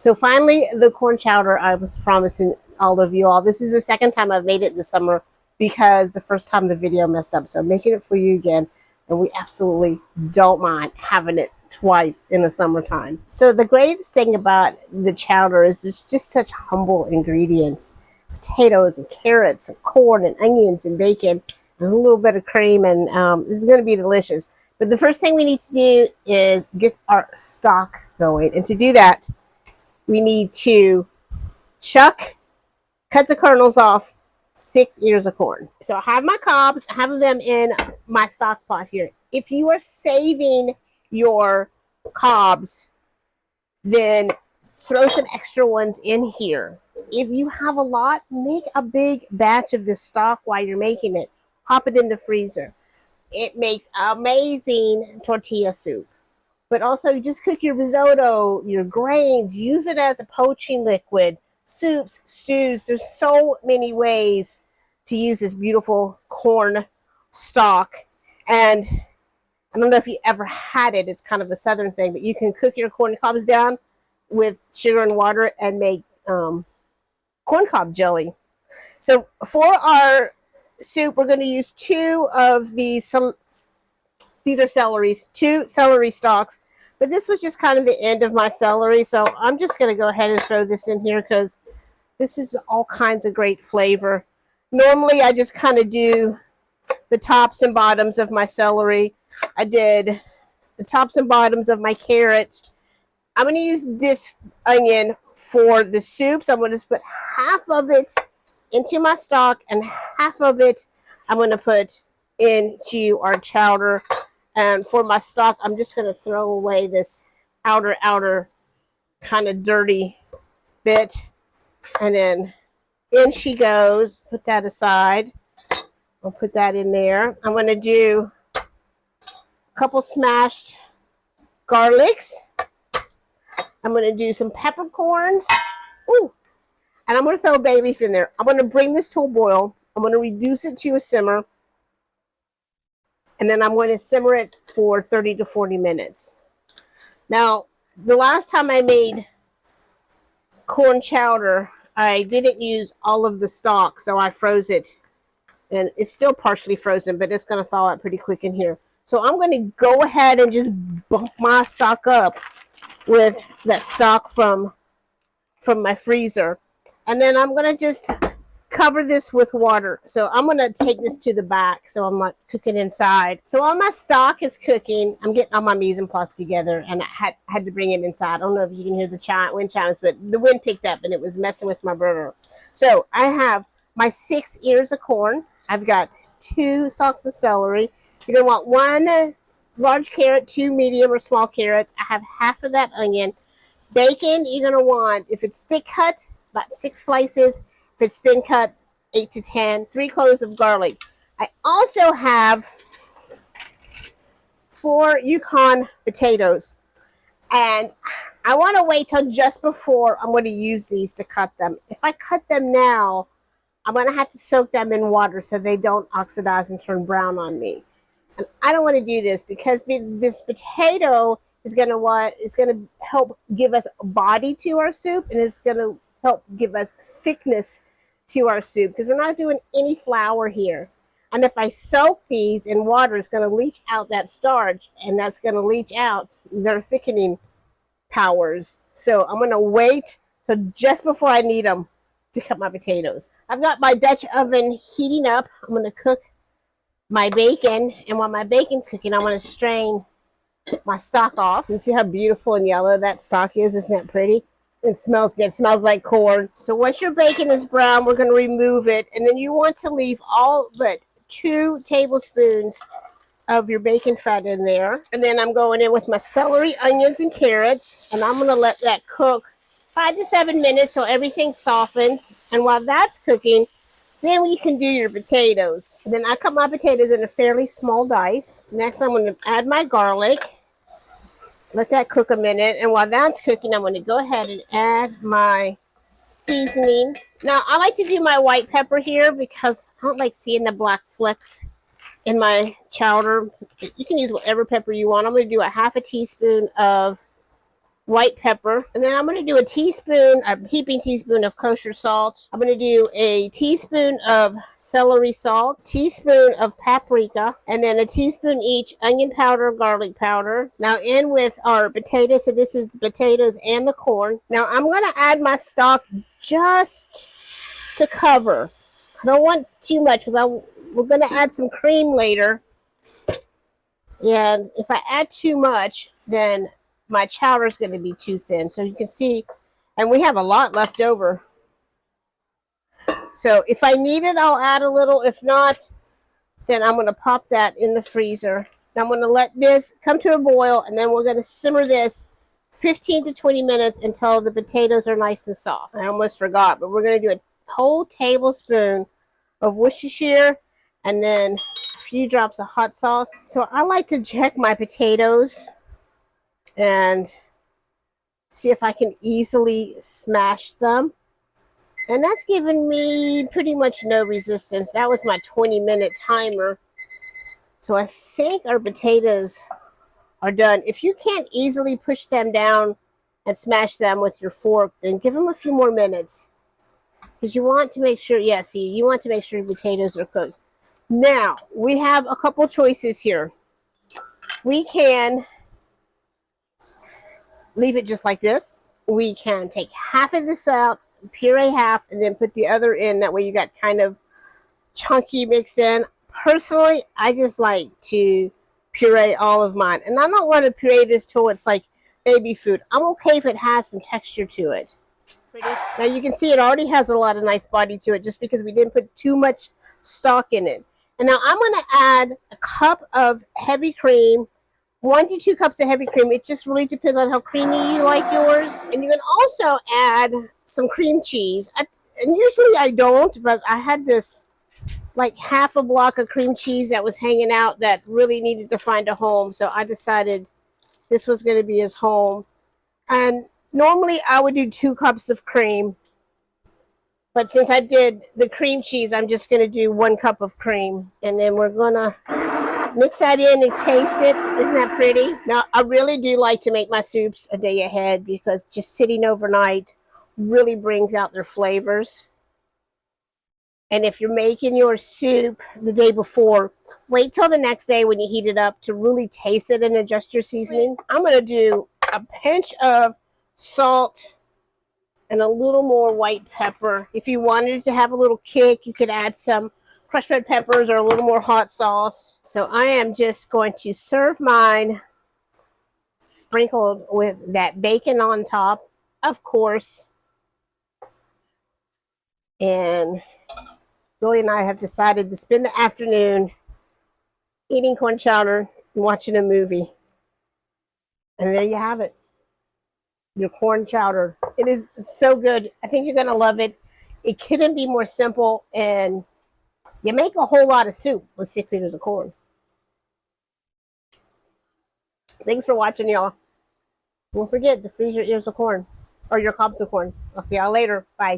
So finally, the corn chowder I was promising all of you all. This is the second time I've made it this summer because the first time the video messed up. So I'm making it for you again, and we absolutely don't mind having it twice in the summertime. So the greatest thing about the chowder is it's just such humble ingredients. Potatoes and carrots and corn and onions and bacon and a little bit of cream, and this is going to be delicious. But the first thing we need to do is get our stock going. And to do that, we need to cut the kernels off 6 ears of corn. So I have my cobs, I have them in my stock pot here. If you are saving your cobs, then throw some extra ones in here. If you have a lot, make a big batch of this stock while you're making it. Pop it in the freezer. It makes amazing tortilla soup. But also, just cook your risotto, your grains, use it as a poaching liquid, soups, stews. There's so many ways to use this beautiful corn stock. And I don't know if you ever had it. It's kind of a southern thing, but you can cook your corn cobs down with sugar and water and make corn cob jelly. So for our soup, we're going to use two of these. These are celeries, 2 celery stalks. But this was just kind of the end of my celery. So I'm just going to go ahead and throw this in here because this is all kinds of great flavor. Normally, I just kind of do the tops and bottoms of my celery. I did the tops and bottoms of my carrot. I'm going to use this onion for the soup. So I'm going to just put half of it into my stock and half of it I'm going to put into our chowder. And for my stock, I'm just going to throw away this outer kind of dirty bit. And then in she goes. Put that aside. I'll put that in there. I'm going to do a couple smashed garlics. I'm going to do some peppercorns. Ooh. And I'm going to throw a bay leaf in there. I'm going to bring this to a boil. I'm going to reduce it to a simmer. And then I'm going to simmer it for 30 to 40 minutes. Now, the last time I made corn chowder, I didn't use all of the stock, so I froze it. And it's still partially frozen, but it's going to thaw out pretty quick in here. So I'm going to go ahead and just bump my stock up with that stock from my freezer. And then I'm going to just cover this with water. So I'm going to take this to the back so I'm not cooking inside. So while my stock is cooking, I'm getting all my mise en place together, and I had to bring it inside. I don't know if you can hear the wind chimes, but the wind picked up and it was messing with my burner. So I have my 6 ears of corn. I've got 2 stalks of celery. You're going to want 1 large carrot, 2 medium or small carrots. I have half of that onion. Bacon, you're going to want, if it's thick cut, about 6 slices. If it's thin cut, 8 to 10. 3 cloves of garlic. I also have 4 Yukon potatoes. And I want to wait till just before I'm going to use these to cut them. If I cut them now, I'm going to have to soak them in water so they don't oxidize and turn brown on me. And I don't want to do this because this potato is going to help give us body to our soup, and it's going to help give us thickness to our soup because we're not doing any flour here. And if I soak these in water, it's going to leach out that starch, and that's going to leach out their thickening powers. So I'm going to wait till just before I need them to cut my potatoes. I've got my Dutch oven heating up. I'm going to cook my bacon, and while my bacon's cooking, I want to strain my stock off. You see how beautiful and yellow that stock is? Isn't that pretty? It smells good. It smells like corn. So once your bacon is brown, we're going to remove it. And then you want to leave all but 2 tablespoons of your bacon fat in there. And then I'm going in with my celery, onions, and carrots. And I'm going to let that cook 5 to 7 minutes till everything softens. And while that's cooking, then you can do your potatoes. And then I cut my potatoes in a fairly small dice. Next, I'm going to add my garlic. Let that cook a minute, and while that's cooking, I'm going to go ahead and add my seasonings. Now, I like to do my white pepper here because I don't like seeing the black flecks in my chowder. You can use whatever pepper you want. I'm going to do a half a teaspoon of white pepper, and then I'm going to do a heaping teaspoon of kosher salt. I'm going to do a teaspoon of celery salt, teaspoon of paprika, and then a teaspoon each onion powder, garlic powder. Now in with our potatoes. So this is the potatoes and the corn. Now I'm going to add my stock just to cover. I don't want too much because we're going to add some cream later. And if I add too much, then my chowder is going to be too thin. So you can see, and we have a lot left over. So if I need it, I'll add a little. If not, then I'm going to pop that in the freezer. And I'm going to let this come to a boil, and then we're going to simmer this 15 to 20 minutes until the potatoes are nice and soft. I almost forgot, but we're going to do a whole tablespoon of Worcestershire and then a few drops of hot sauce. So I like to check my potatoes and see if I can easily smash them. And that's given me pretty much no resistance. That was my 20-minute timer. So I think our potatoes are done. If you can't easily push them down and smash them with your fork, then give them a few more minutes. Because you want to make sure, yeah, see, you want to make sure your potatoes are cooked. Now, we have a couple choices here. We can leave it just like this. We can take half of this out, puree half, and then put the other in. That way you got kind of chunky mixed in. Personally, I just like to puree all of mine. And I don't want to puree this till it's like baby food. I'm okay if it has some texture to it. Now you can see it already has a lot of nice body to it just because we didn't put too much stock in it. And now I'm going to add a cup of heavy cream, 1 to 2 cups of heavy cream. It just really depends on how creamy you like yours. And you can also add some cream cheese. And usually I don't, but I had this like half a block of cream cheese that was hanging out that really needed to find a home. So I decided this was going to be his home. And normally I would do 2 cups of cream. But since I did the cream cheese, I'm just going to do 1 cup of cream. And then we're going to mix that in and taste it. Isn't that pretty? Now, I really do like to make my soups a day ahead because just sitting overnight really brings out their flavors. And if you're making your soup the day before, wait till the next day when you heat it up to really taste it and adjust your seasoning. I'm going to do a pinch of salt and a little more white pepper. If you wanted to have a little kick, you could add some crushed red peppers or a little more hot sauce. So I am just going to serve mine sprinkled with that bacon on top, of course. And Billy and I have decided to spend the afternoon eating corn chowder and watching a movie. And there you have it. Your corn chowder. It is so good. I think you're going to love it. It couldn't be more simple, and you make a whole lot of soup with 6 ears of corn. Thanks for watching, y'all. Don't forget to freeze your ears of corn or your cobs of corn. I'll see y'all later. Bye.